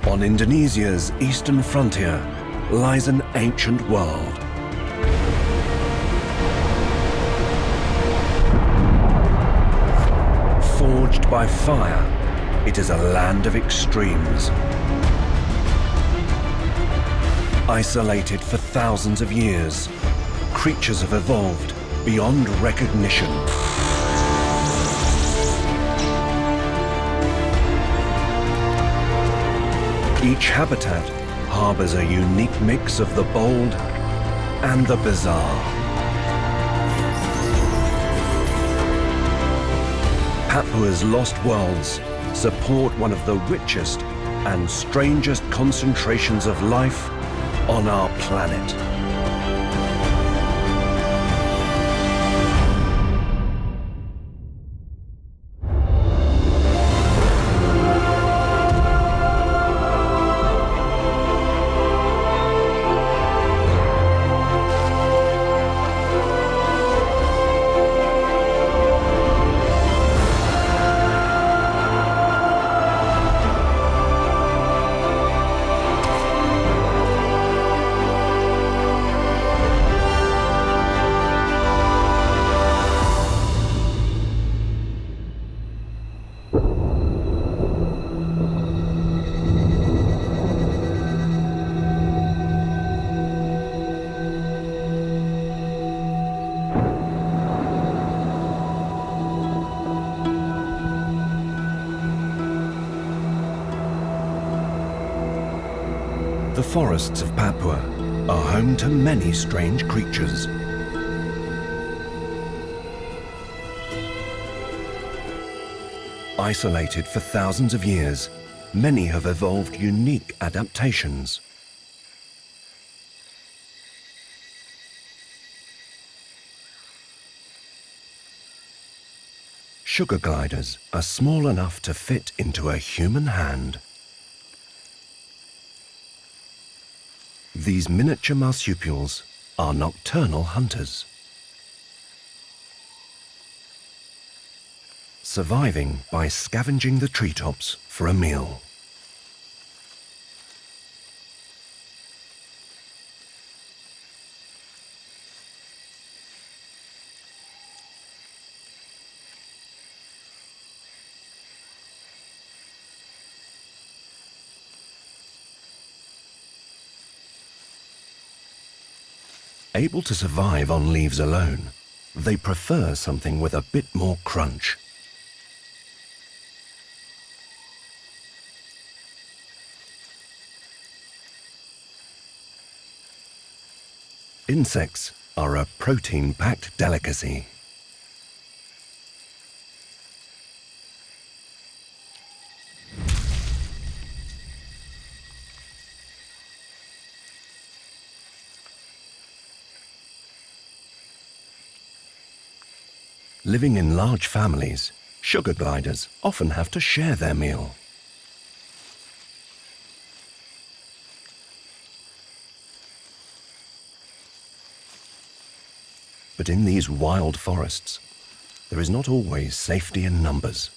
On Indonesia's eastern frontier lies an ancient world. Forged by fire, it is a land of extremes. Isolated for thousands of years, creatures have evolved beyond recognition. Each habitat harbors a unique mix of the bold and the bizarre. Papua's lost worlds support one of the richest and strangest concentrations of life on our planet. The forests of Papua are home to many strange creatures. Isolated for thousands of years, many have evolved unique adaptations. Sugar gliders are small enough to fit into a human hand. These miniature marsupials are nocturnal hunters, surviving by scavenging the treetops for a meal. Able to survive on leaves alone, they prefer something with a bit more crunch. Insects are a protein-packed delicacy. Living in large families, sugar gliders often have to share their meal. But in these wild forests, there is not always safety in numbers.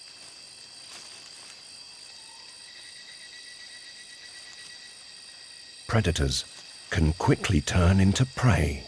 Predators can quickly turn into prey.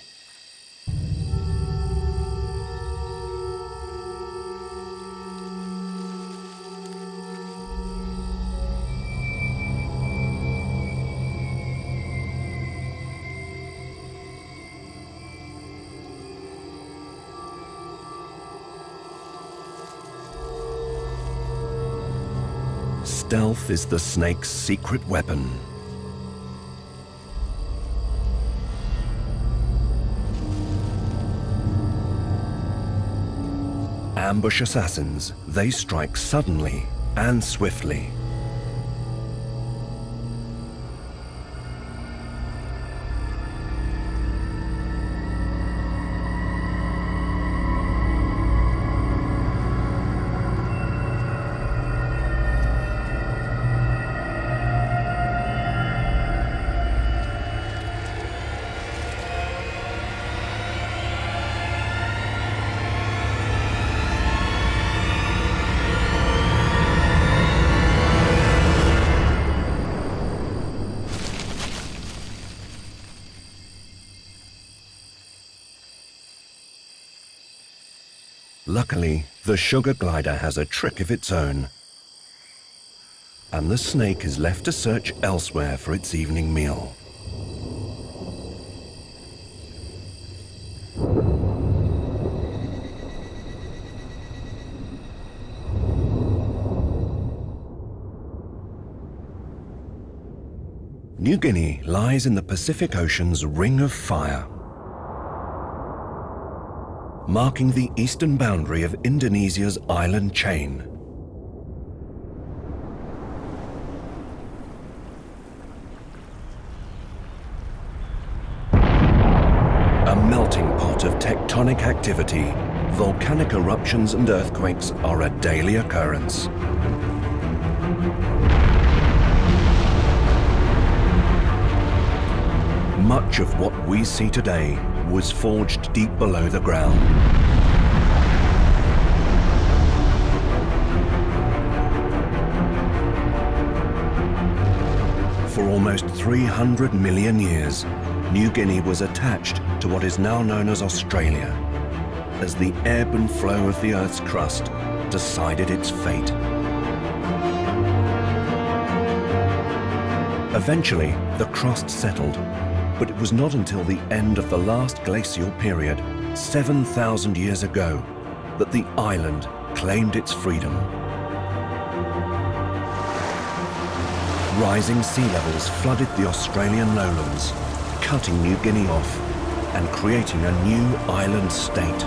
Stealth is the snake's secret weapon. Ambush assassins, they strike suddenly and swiftly. Luckily, the sugar glider has a trick of its own, and the snake is left to search elsewhere for its evening meal. New Guinea lies in the Pacific Ocean's Ring of Fire, marking the eastern boundary of Indonesia's island chain. A melting pot of tectonic activity, volcanic eruptions and earthquakes are a daily occurrence. Much of what we see today was forged deep below the ground. For almost 300 million years, New Guinea was attached to what is now known as Australia, as the ebb and flow of the Earth's crust decided its fate. Eventually, the crust settled, but it was not until the end of the last glacial period, 7,000 years ago, that the island claimed its freedom. Rising sea levels flooded the Australian lowlands, cutting New Guinea off and creating a new island state.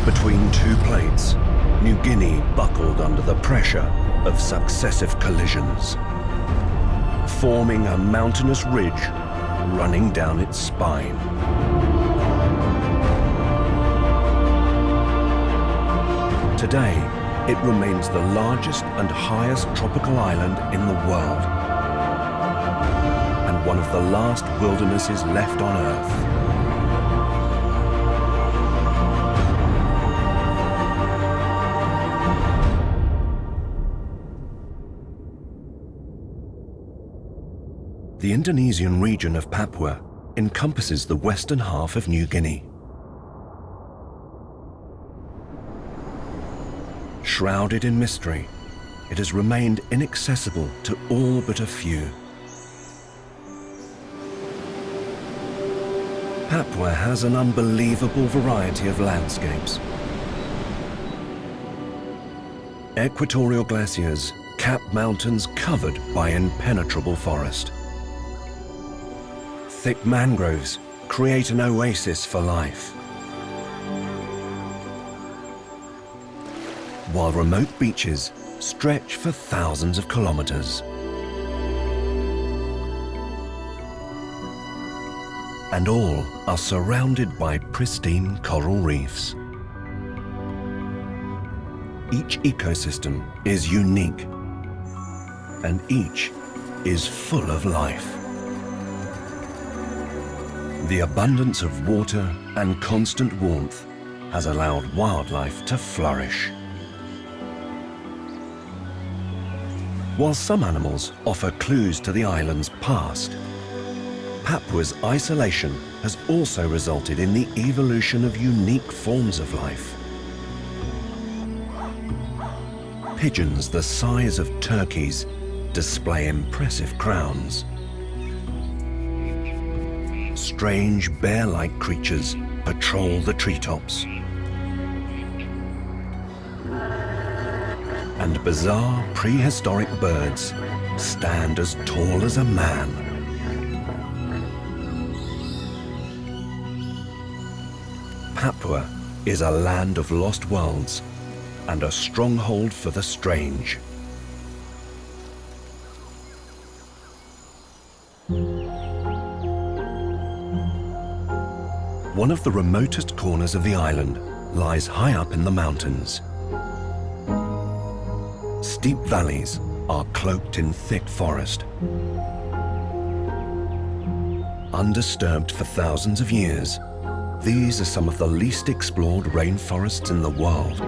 Between two plates, New Guinea buckled under the pressure of successive collisions, forming a mountainous ridge running down its spine. Today, it remains the largest and highest tropical island in the world, and one of the last wildernesses left on Earth. The Indonesian region of Papua encompasses the western half of New Guinea. Shrouded in mystery, it has remained inaccessible to all but a few. Papua has an unbelievable variety of landscapes. Equatorial glaciers cap mountains covered by impenetrable forest. Thick mangroves create an oasis for life, while remote beaches stretch for thousands of kilometers. And all are surrounded by pristine coral reefs. Each ecosystem is unique, and each is full of life. The abundance of water and constant warmth has allowed wildlife to flourish. While some animals offer clues to the island's past, Papua's isolation has also resulted in the evolution of unique forms of life. Pigeons the size of turkeys display impressive crowns. Strange bear-like creatures patrol the treetops. And bizarre prehistoric birds stand as tall as a man. Papua is a land of lost worlds and a stronghold for the strange. One of the remotest corners of the island lies high up in the mountains. Steep valleys are cloaked in thick forest. Undisturbed for thousands of years, these are some of the least explored rainforests in the world.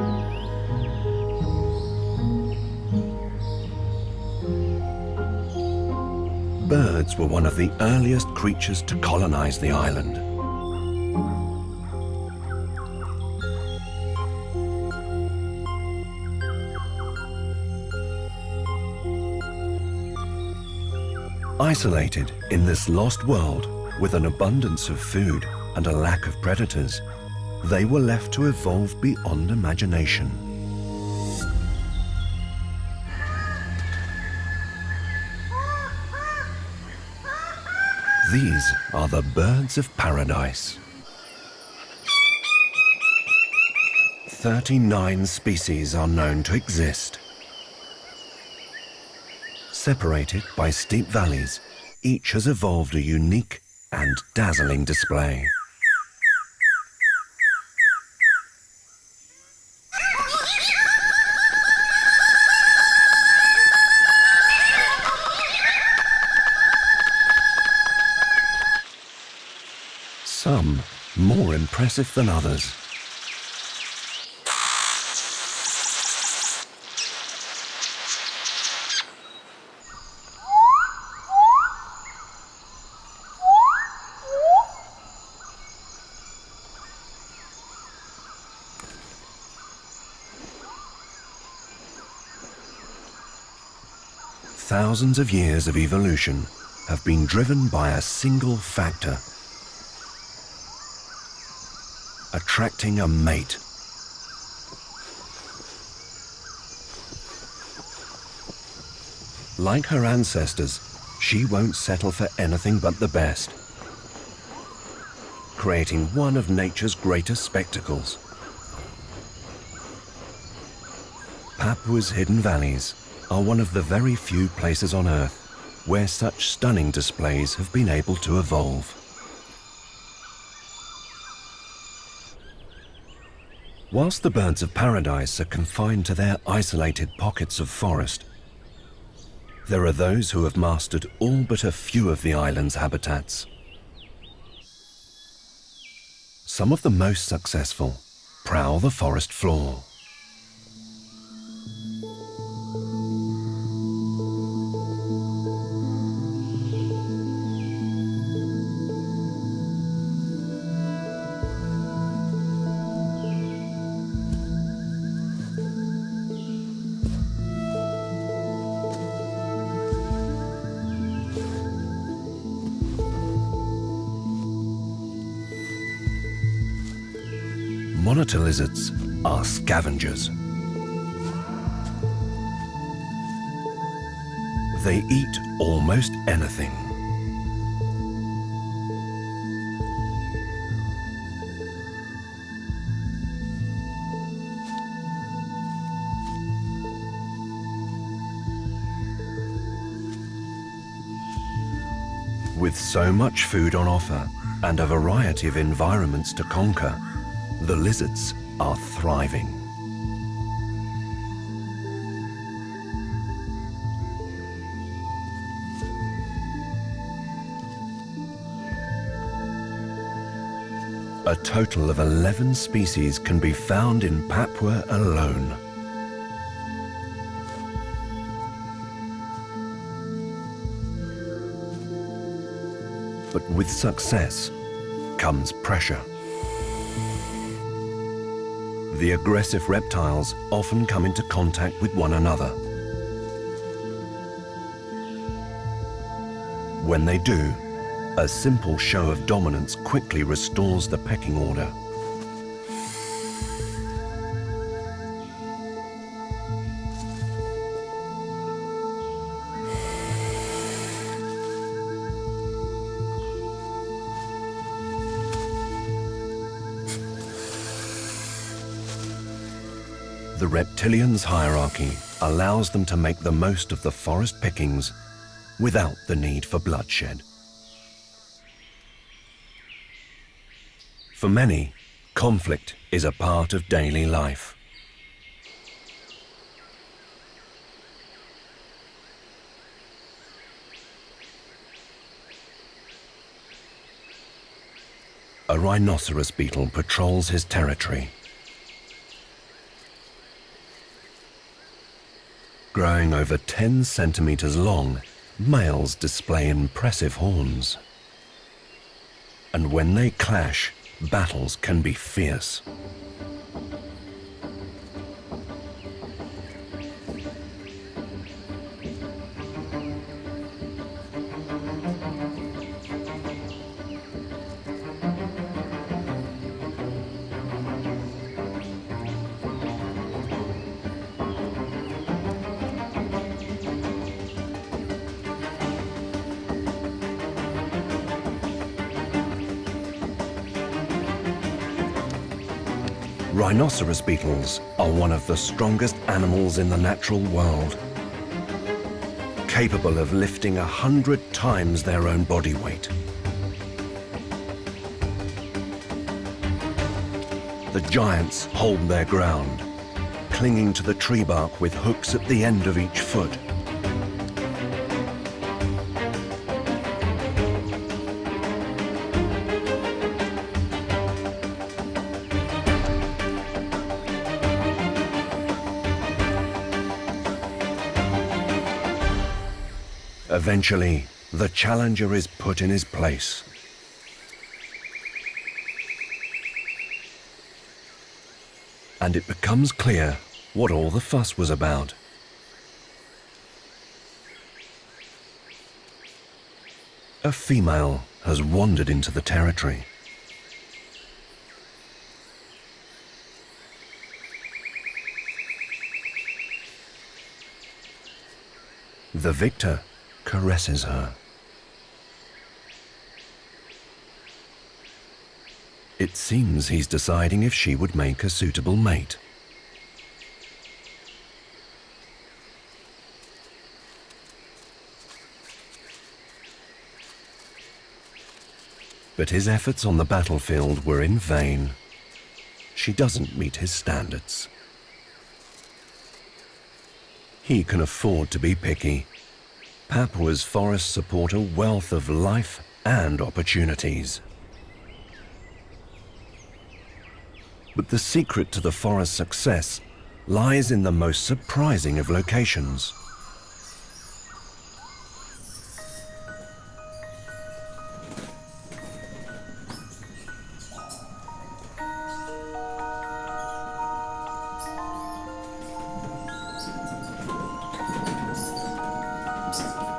Birds were one of the earliest creatures to colonize the island. Isolated in this lost world with an abundance of food and a lack of predators, they were left to evolve beyond imagination. These are the birds of paradise. 39 species are known to exist. Separated by steep valleys, each has evolved a unique and dazzling display. Some more impressive than others. Thousands of years of evolution have been driven by a single factor: attracting a mate. Like her ancestors, she won't settle for anything but the best, creating one of nature's greatest spectacles. Papua's hidden valleys are one of the very few places on Earth where such stunning displays have been able to evolve. Whilst the birds of paradise are confined to their isolated pockets of forest, there are those who have mastered all but a few of the island's habitats. Some of the most successful prowl the forest floor. Monitor lizards are scavengers. They eat almost anything. With so much food on offer and a variety of environments to conquer, the lizards are thriving. A total of 11 species can be found in Papua alone. But with success comes pressure. The aggressive reptiles often come into contact with one another. When they do, a simple show of dominance quickly restores the pecking order. The reptilians' hierarchy allows them to make the most of the forest pickings without the need for bloodshed. For many, conflict is a part of daily life. A rhinoceros beetle patrols his territory. Growing over 10 centimeters long, Males display impressive horns. And when they clash, battles can be fierce. Rhinoceros beetles are one of the strongest animals in the natural world, capable of lifting 100 times their own body weight. The giants hold their ground, clinging to the tree bark with hooks at the end of each foot. Eventually, the challenger is put in his place. And it becomes clear what all the fuss was about. A female has wandered into the territory. The victor caresses her. It seems he's deciding if she would make a suitable mate. But his efforts on the battlefield were in vain. She doesn't meet his standards. He can afford to be picky. Papua's forests support a wealth of life and opportunities. But the secret to the forest's success lies in the most surprising of locations.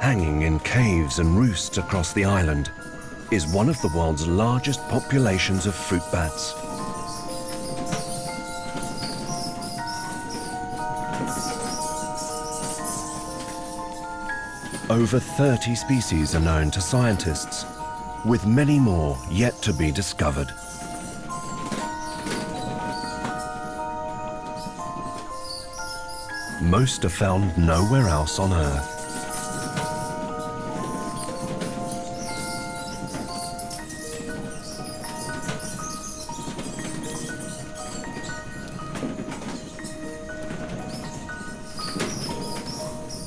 Hanging in caves and roosts across the island is one of the world's largest populations of fruit bats. Over 30 species are known to scientists, with many more yet to be discovered. Most are found nowhere else on Earth.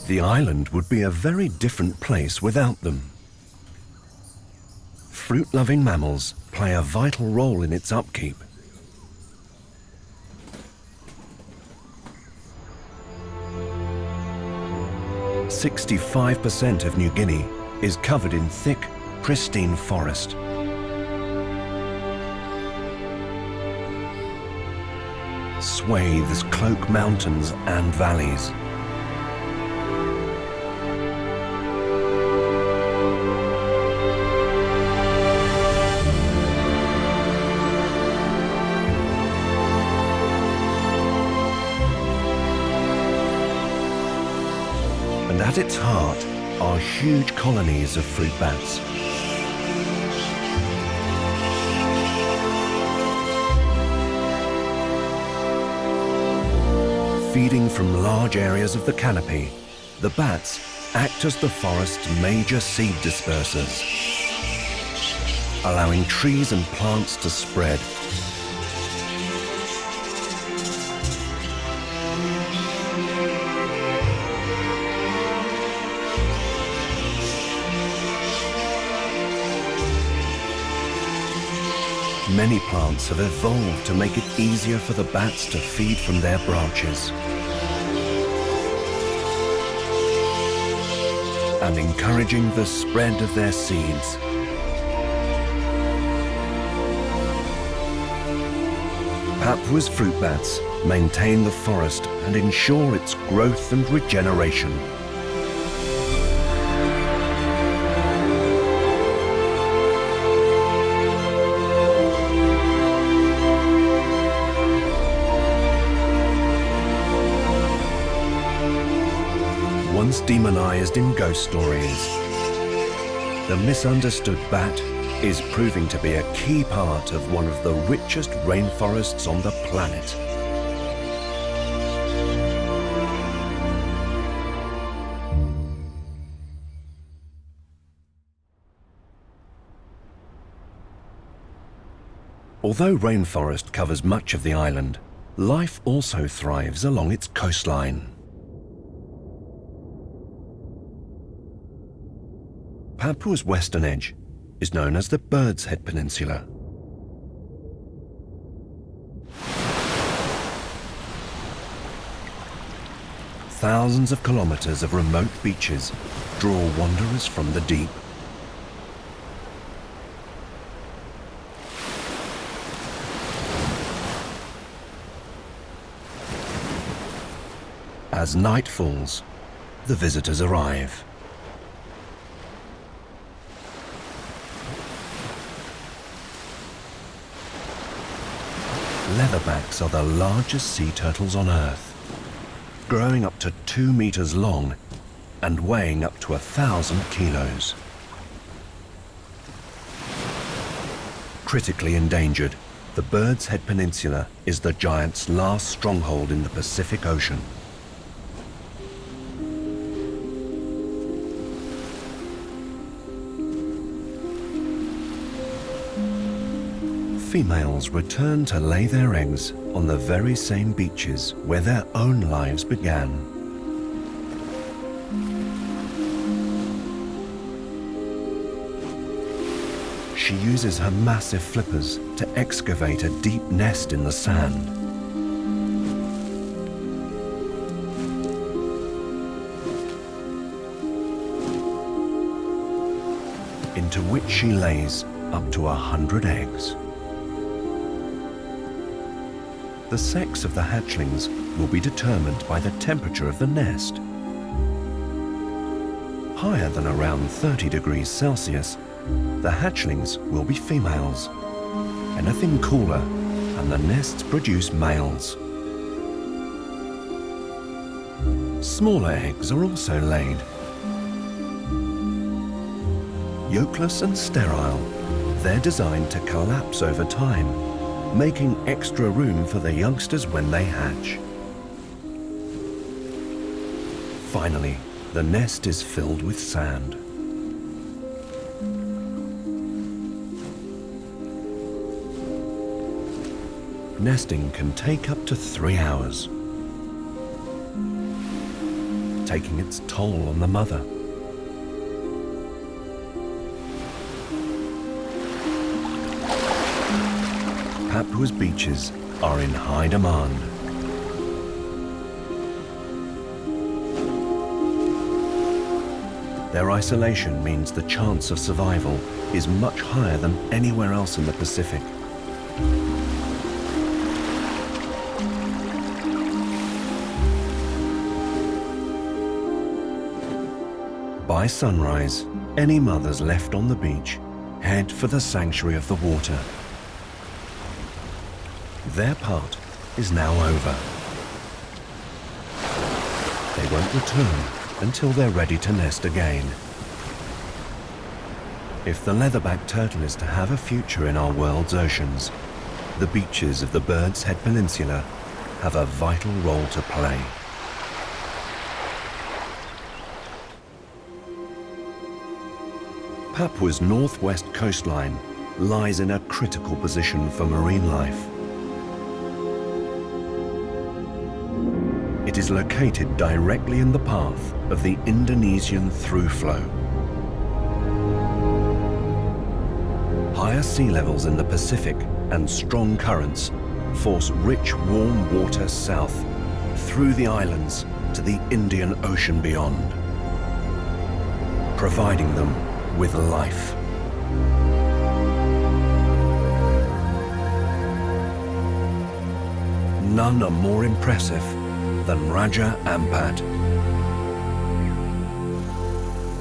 The island would be a very different place without them. Fruit-loving mammals play a vital role in its upkeep. "65% of New Guinea is covered in thick, pristine forest. Swathes cloak mountains and valleys. And at its heart are huge colonies of fruit bats. Feeding from large areas of the canopy, the bats act as the forest's major seed dispersers, allowing trees and plants to spread. Many plants have evolved to make it easier for the bats to feed from their branches. and encouraging the spread of their seeds. Papua's fruit bats maintain the forest and ensure its growth and regeneration. Once demonized in ghost stories, the misunderstood bat is proving to be a key part of one of the richest rainforests on the planet. Although rainforest covers much of the island, life also thrives along its coastline. Papua's western edge is known as the Bird's Head Peninsula. Thousands of kilometers of remote beaches draw wanderers from the deep. As night falls, the visitors arrive. Leatherbacks are the largest sea turtles on Earth, growing up to 2 meters long and weighing up to 1,000 kilos. Critically endangered, the Bird's Head Peninsula is the giant's last stronghold in the Pacific Ocean. Females return to lay their eggs on the very same beaches where their own lives began. She uses her massive flippers to excavate a deep nest in the sand. Into which she lays up to 100 eggs. The sex of the hatchlings will be determined by the temperature of the nest. Higher than around 30 degrees Celsius, the hatchlings will be females. Anything cooler, and the nests produce males. Smaller eggs are also laid. Yolkless and sterile, they're designed to collapse over time, making extra room for the youngsters when they hatch. Finally, the nest is filled with sand. Nesting can take up to 3 hours, taking its toll on the mother. Papua's beaches are in high demand. Their isolation means the chance of survival is much higher than anywhere else in the Pacific. By sunrise, any mothers left on the beach head for the sanctuary of the water. Their part is now over. They won't return until they're ready to nest again. If the leatherback turtle is to have a future in our world's oceans, the beaches of the Bird's Head Peninsula have a vital role to play. Papua's northwest coastline lies in a critical position for marine life. It is located directly in the path of the Indonesian through flow. Higher sea levels in the Pacific and strong currents force rich, warm water south through the islands to the Indian Ocean beyond. providing them with life. None are more impressive than Raja Ampat.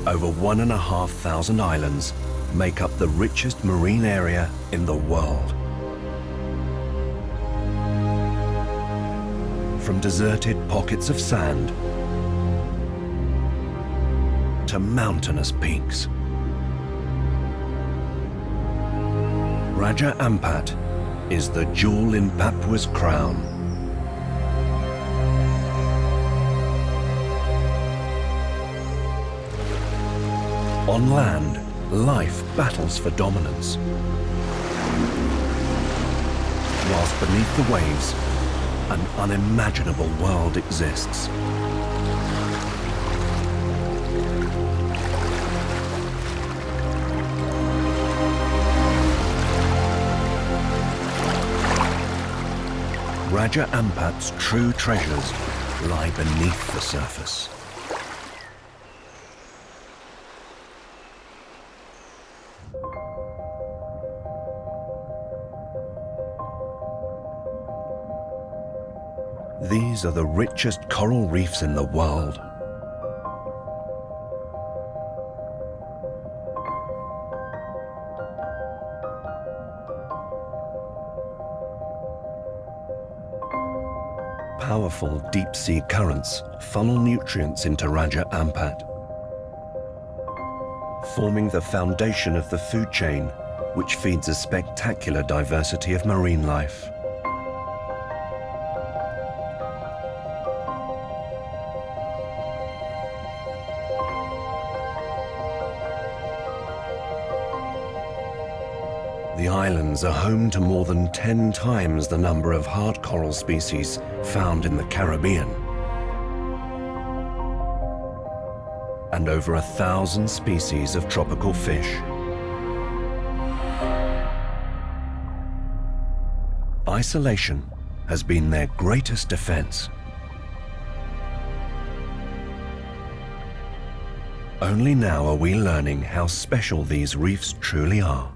Over 1,500 islands make up the richest marine area in the world. From deserted pockets of sand to mountainous peaks, Raja Ampat is the jewel in Papua's crown. On land, life battles for dominance, whilst beneath the waves, an unimaginable world exists. Raja Ampat's true treasures lie beneath the surface. These are the richest coral reefs in the world. Powerful deep-sea currents funnel nutrients into Raja Ampat, forming the foundation of the food chain, which feeds a spectacular diversity of marine life. The islands are home to more than 10 times the number of hard coral species found in the Caribbean, and over 1,000 species of tropical fish. Isolation has been their greatest defense. Only now are we learning how special these reefs truly are.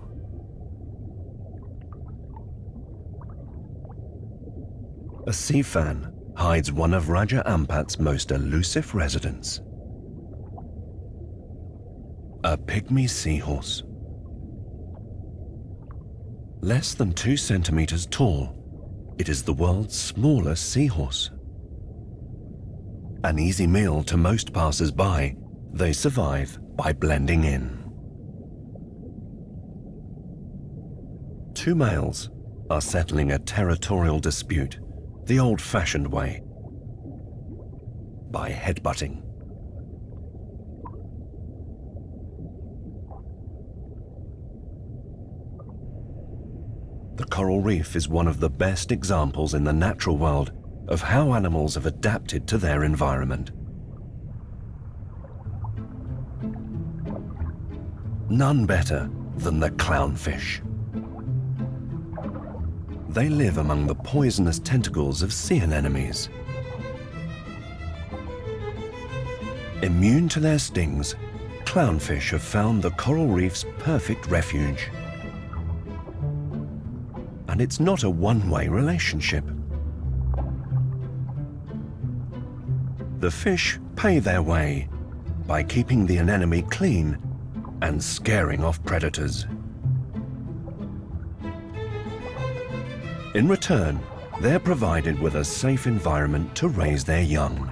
A sea fan hides one of Raja Ampat's most elusive residents. A pygmy seahorse. Less than 2 centimeters tall, it is the world's smallest seahorse. An easy meal to most passers-by, they survive by blending in. 2 males are settling a territorial dispute the old-fashioned way, by headbutting. The coral reef is one of the best examples in the natural world of how animals have adapted to their environment. None better than the clownfish. They live among the poisonous tentacles of sea anemones. Immune to their stings, clownfish have found the coral reef's perfect refuge. And it's not a one-way relationship. The fish pay their way by keeping the anemone clean and scaring off predators. In return, they're provided with a safe environment to raise their young.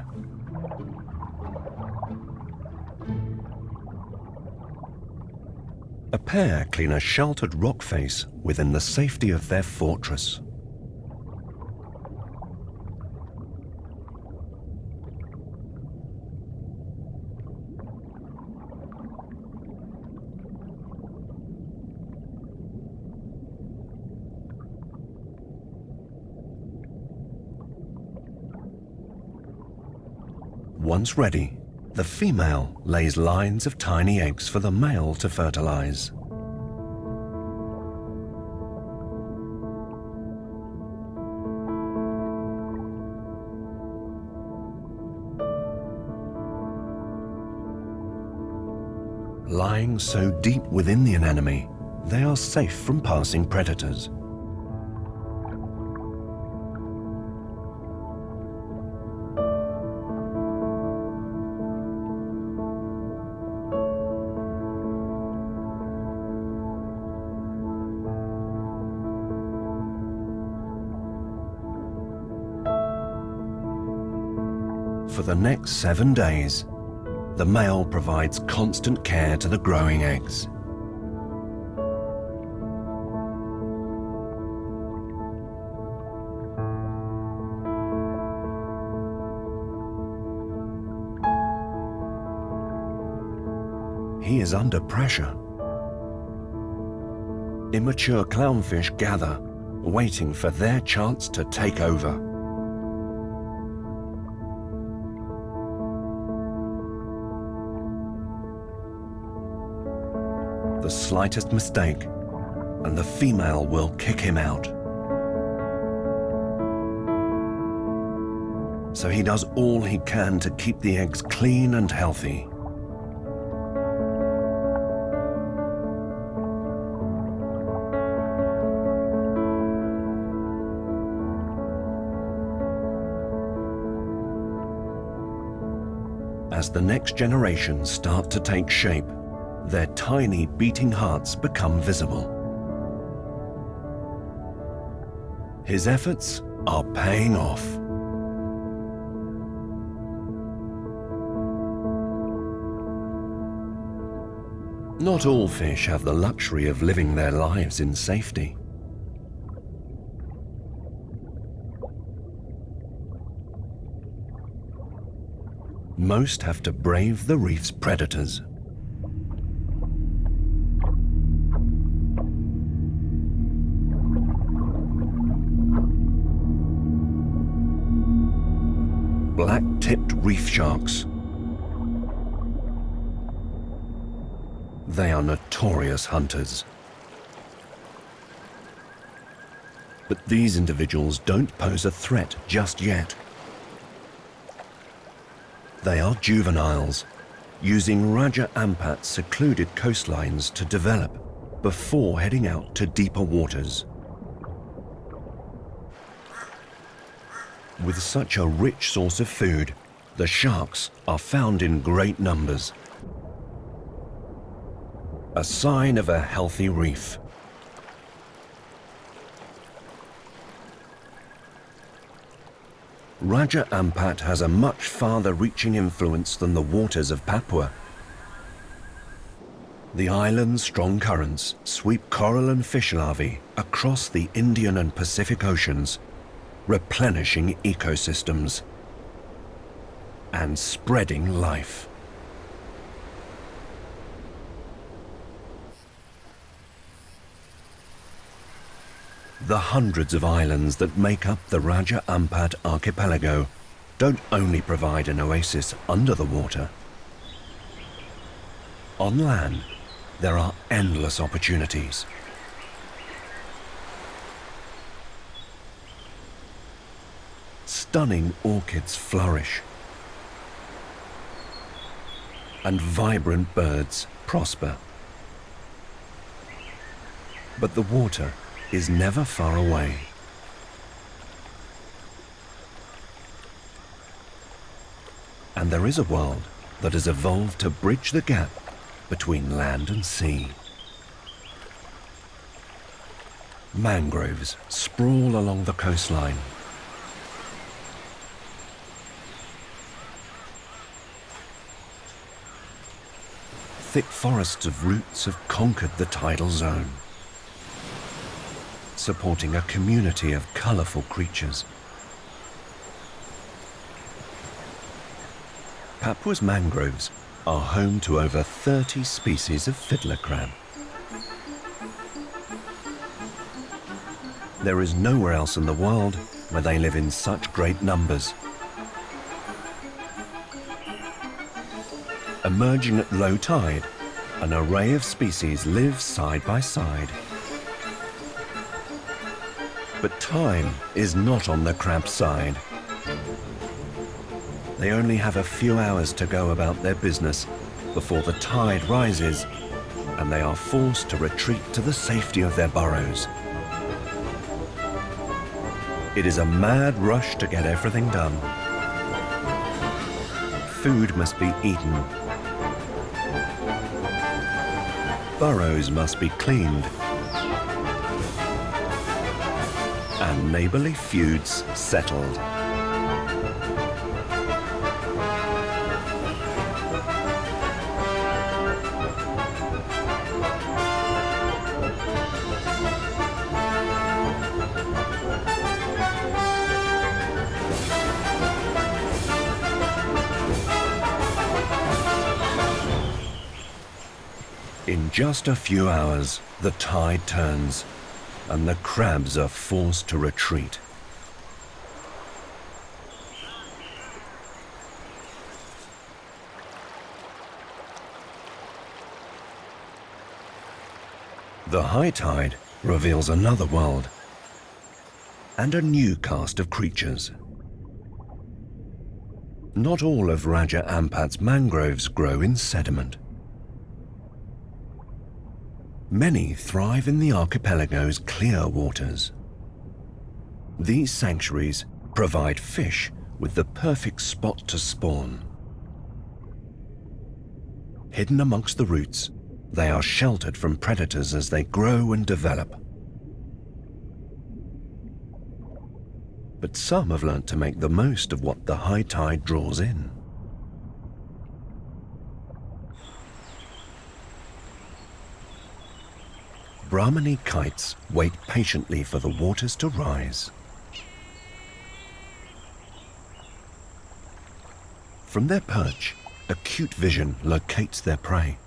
A pair clean a sheltered rock face within the safety of their fortress. Once ready, the female lays lines of tiny eggs for the male to fertilize. Lying so deep within the anemone, they are safe from passing predators. For the next 7 days, the male provides constant care to the growing eggs. He is under pressure. Immature clownfish gather, waiting for their chance to take over. The slightest mistake, and the female will kick him out. So he does all he can to keep the eggs clean and healthy. As the next generations start to take shape, their tiny beating hearts become visible. His efforts are paying off. Not all fish have the luxury of living their lives in safety. Most have to brave the reef's predators. Black-tipped reef sharks. They are notorious hunters. But these individuals don't pose a threat just yet. They are juveniles, using Raja Ampat's secluded coastlines to develop before heading out to deeper waters. With such a rich source of food, the sharks are found in great numbers. A sign of a healthy reef. Raja Ampat has a much farther-reaching influence than the waters of Papua. The island's strong currents sweep coral and fish larvae across the Indian and Pacific Oceans, replenishing ecosystems and spreading life. The hundreds of islands that make up the Raja Ampat archipelago don't only provide an oasis under the water. On land, there are endless opportunities. Stunning orchids flourish, and vibrant birds prosper. But the water is never far away. And there is a world that has evolved to bridge the gap between land and sea. Mangroves sprawl along the coastline. Thick forests of roots have conquered the tidal zone, supporting a community of colourful creatures. Papua's mangroves are home to over 30 species of fiddler crab. There is nowhere else in the world where they live in such great numbers. Emerging at low tide, an array of species live side by side. But time is not on the crab's side. They only have a few hours to go about their business before the tide rises, and they are forced to retreat to the safety of their burrows. It is a mad rush to get everything done. Food must be eaten. Burrows must be cleaned. And neighborly feuds settled. In just a few hours, the tide turns, and the crabs are forced to retreat. The high tide reveals another world, and a new cast of creatures. Not all of Raja Ampat's mangroves grow in sediment. Many thrive in the archipelago's clear waters. These sanctuaries provide fish with the perfect spot to spawn. Hidden amongst the roots, they are sheltered from predators as they grow and develop. But some have learnt to make the most of what the high tide draws in. Brahmani kites wait patiently for the waters to rise. From their perch, acute vision locates their prey.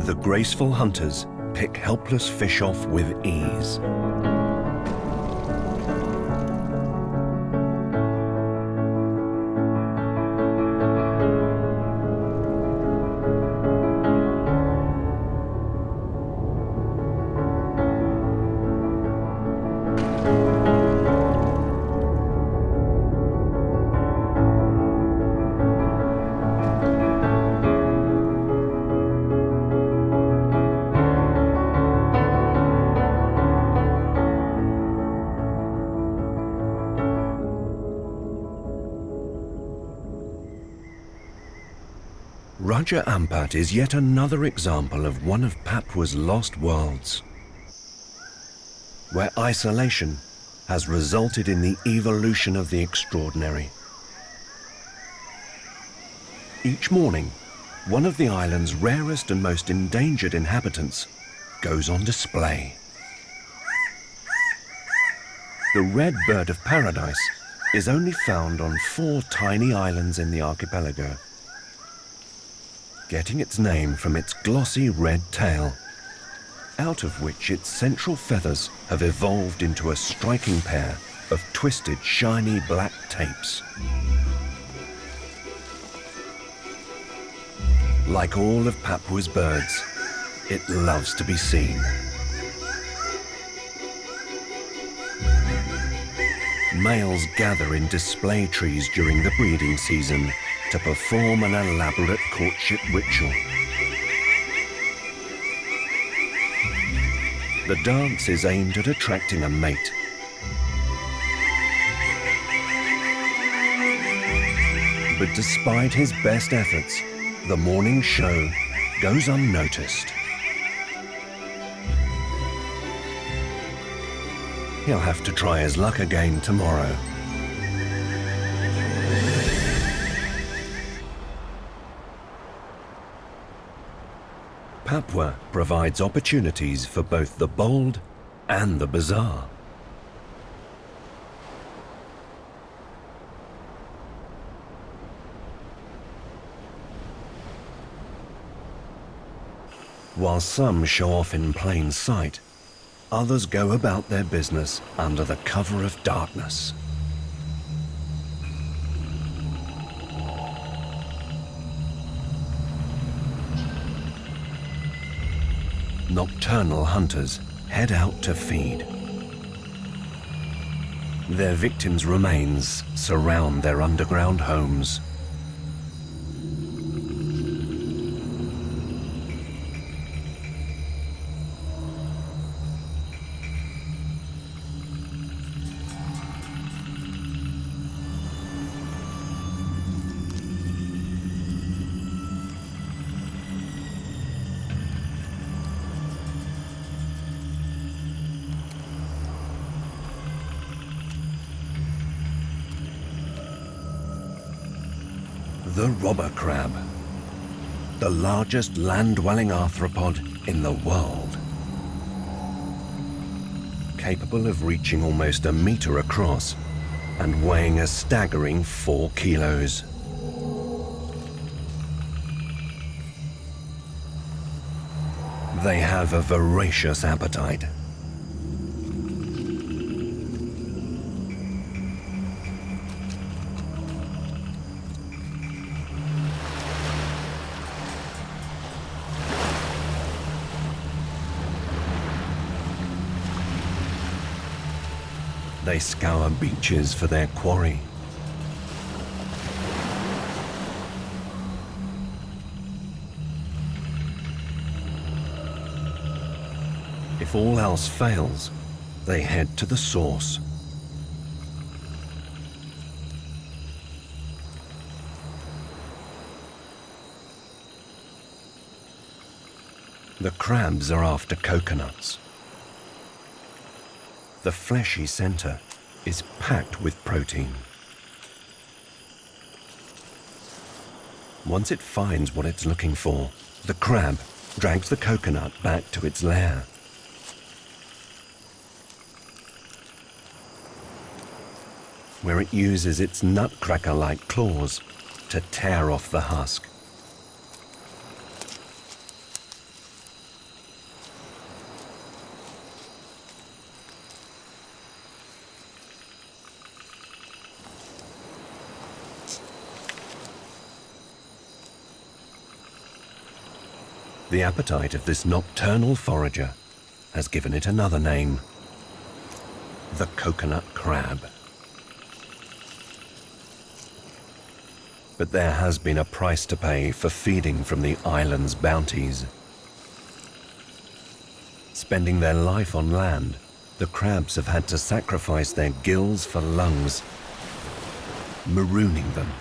The graceful hunters pick helpless fish off with ease. Raja Ampat is yet another example of one of Papua's lost worlds, where isolation has resulted in the evolution of the extraordinary. Each morning, one of the island's rarest and most endangered inhabitants goes on display. The red bird of paradise is only found on 4 tiny islands in the archipelago, getting its name from its glossy red tail, out of which its central feathers have evolved into a striking pair of twisted, shiny black tapes. Like all of Papua's birds, it loves to be seen. Males gather in display trees during the breeding season to perform an elaborate courtship ritual. The dance is aimed at attracting a mate. But despite his best efforts, the morning show goes unnoticed. He'll have to try his luck again tomorrow. Papua provides opportunities for both the bold and the bizarre. While some show off in plain sight, others go about their business under the cover of darkness. Nocturnal hunters head out to feed. Their victims' remains surround their underground homes. The robber crab, the largest land-dwelling arthropod in the world. Capable of reaching almost a meter across and weighing a staggering 4 kilos. They have a voracious appetite. They scour beaches for their quarry. If all else fails, they head to the source. The crabs are after coconuts. The fleshy center is packed with protein. Once it finds what it's looking for, the crab drags the coconut back to its lair. Where it uses its nutcracker-like claws to tear off the husk. The appetite of this nocturnal forager has given it another name, the coconut crab. But there has been a price to pay for feeding from the island's bounties. Spending their life on land, the crabs have had to sacrifice their gills for lungs, marooning them.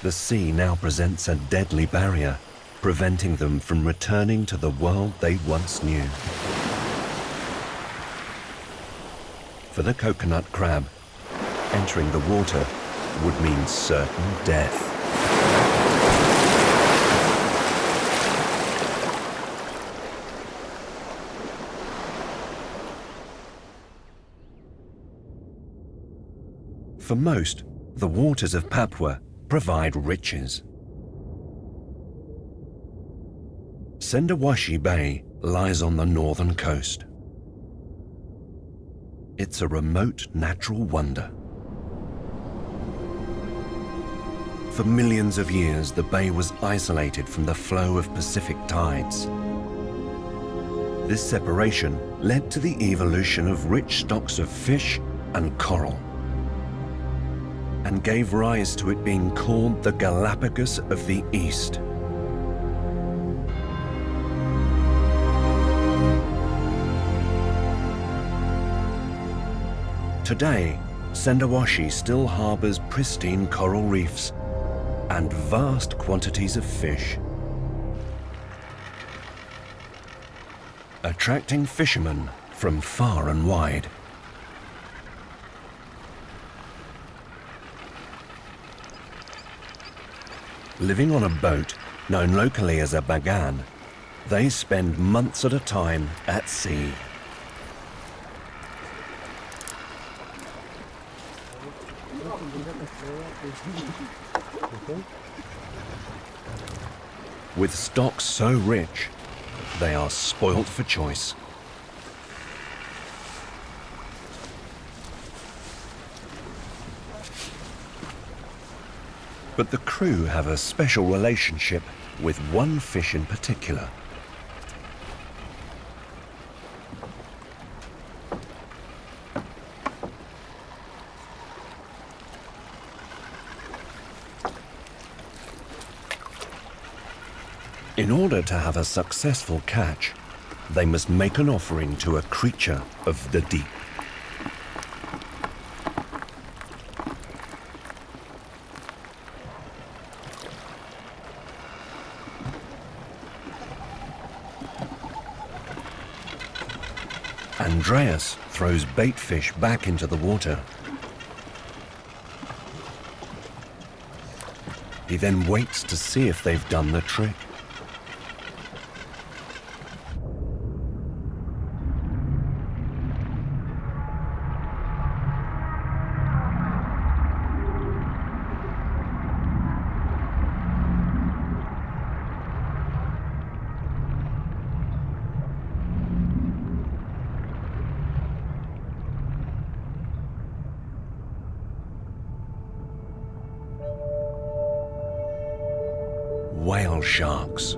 The sea now presents a deadly barrier, preventing them from returning to the world they once knew. For the coconut crab, entering the water would mean certain death. For most, the waters of Papua provide riches. Sendawashi Bay lies on the northern coast. It's a remote natural wonder. For millions of years, the bay was isolated from the flow of Pacific tides. This separation led to the evolution of rich stocks of fish and coral, and gave rise to it being called the Galapagos of the East. Today, Sendawashi still harbors pristine coral reefs and vast quantities of fish, attracting fishermen from far and wide. Living on a boat, known locally as a bagan, they spend months at a time at sea. With stocks so rich, they are spoilt for choice. But the crew have a special relationship with one fish in particular. In order to have a successful catch, they must make an offering to a creature of the deep. Andreas throws bait fish back into the water. He then waits to see if they've done the trick. Whale sharks.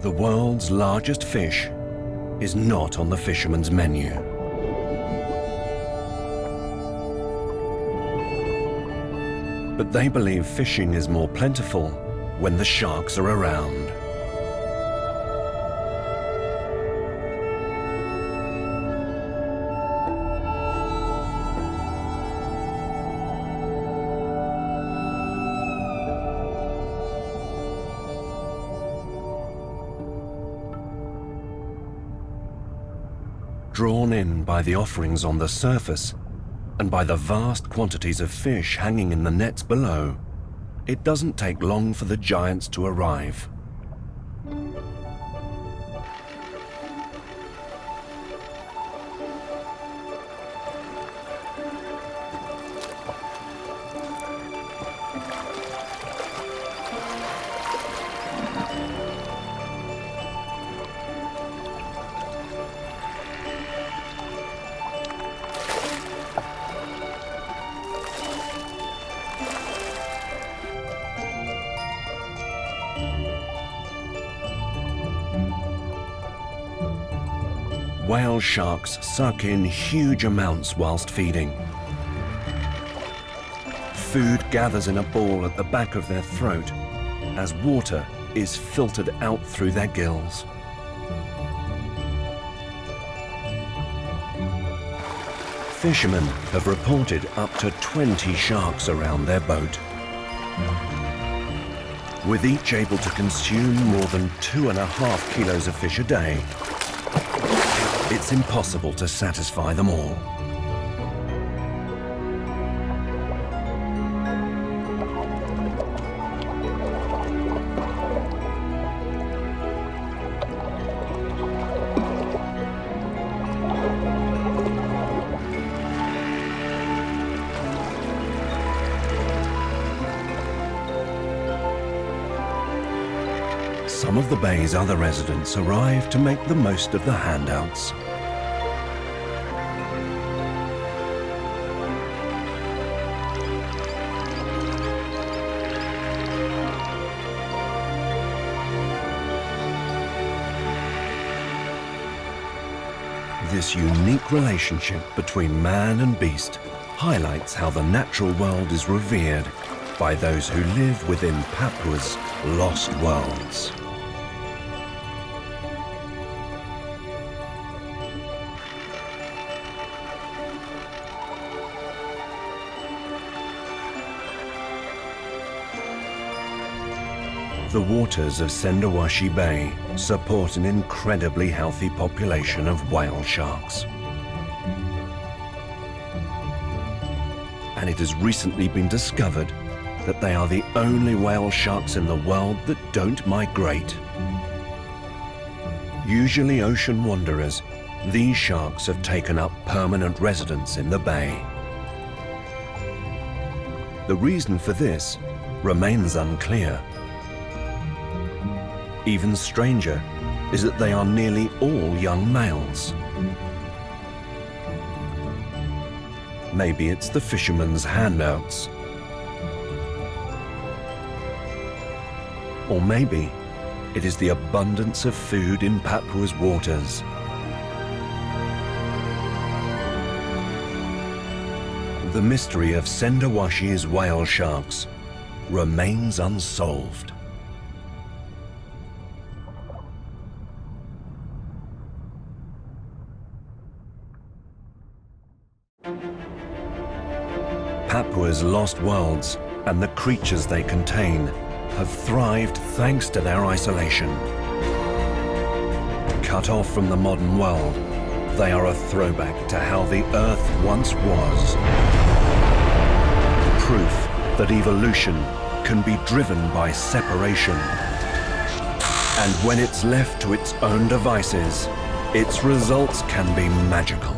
The world's largest fish is not on the fisherman's menu. But they believe fishing is more plentiful when the sharks are around. Drawn in by the offerings on the surface and by the vast quantities of fish hanging in the nets below, it doesn't take long for the giants to arrive. Whale sharks suck in huge amounts whilst feeding. Food gathers in a ball at the back of their throat as water is filtered out through their gills. Fishermen have reported up to 20 sharks around their boat, with each able to consume more than 2.5 kilos of fish a day. It's impossible to satisfy them all. Some of the bay's other residents arrive to make the most of the handouts. This unique relationship between man and beast highlights how the natural world is revered by those who live within Papua's lost worlds. The waters of Sendawashi Bay support an incredibly healthy population of whale sharks. And it has recently been discovered that they are the only whale sharks in the world that don't migrate. Usually ocean wanderers, these sharks have taken up permanent residence in the bay. The reason for this remains unclear. Even stranger is that they are nearly all young males. Maybe it's the fishermen's handouts. Or maybe it is the abundance of food in Papua's waters. The mystery of Sendawashi's whale sharks remains unsolved. Papua's lost worlds and the creatures they contain have thrived thanks to their isolation. Cut off from the modern world, they are a throwback to how the Earth once was. Proof that evolution can be driven by separation. And when it's left to its own devices, its results can be magical.